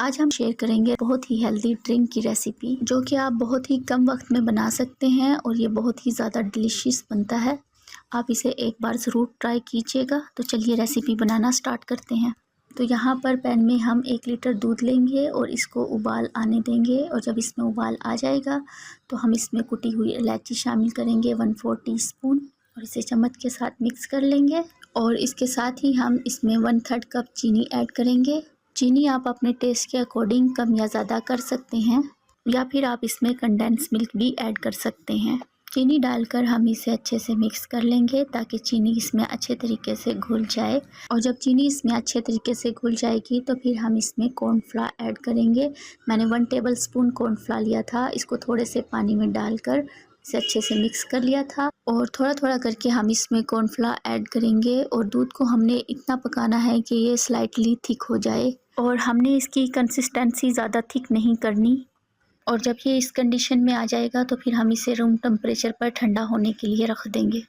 आज हम शेयर करेंगे बहुत ही हेल्दी ड्रिंक की रेसिपी जो कि आप बहुत ही कम वक्त में बना सकते हैं और ये बहुत ही ज़्यादा डिलीशियस बनता है। आप इसे एक बार ज़रूर ट्राई कीजिएगा। तो चलिए रेसिपी बनाना स्टार्ट करते हैं। तो यहाँ पर पैन में हम 1 लीटर दूध लेंगे और इसको उबाल आने देंगे और जब इसमें उबाल आ जाएगा तो हम इसमें कुटी हुई इलायची शामिल करेंगे 1/4 टीस्पून और इसे चम्मच के साथ मिक्स कर लेंगे। और इसके साथ ही हम इसमें 1/3 कप चीनी ऐड करेंगे। चीनी आप अपने टेस्ट के अकॉर्डिंग कम या ज़्यादा कर सकते हैं या फिर आप इसमें कंडेंस मिल्क भी ऐड कर सकते हैं। चीनी डालकर हम इसे अच्छे से मिक्स कर लेंगे ताकि चीनी इसमें अच्छे तरीके से घुल जाए। और जब चीनी इसमें अच्छे तरीके से घुल जाएगी तो फिर हम इसमें कॉर्नफ्लावर ऐड करेंगे। मैंने 1 टेबलस्पून कॉर्नफ्लावर लिया था, इसको थोड़े से पानी में डालकर इसे अच्छे से मिक्स कर लिया था। और थोड़ा थोड़ा करके हम इसमें कॉर्नफ्लावर ऐड करेंगे और दूध को हमने इतना पकाना है कि ये स्लाइटली थिक हो जाए और हमने इसकी कंसिस्टेंसी ज़्यादा थिक नहीं करनी। और जब ये इस कंडीशन में आ जाएगा तो फिर हम इसे रूम टेम्परेचर पर ठंडा होने के लिए रख देंगे।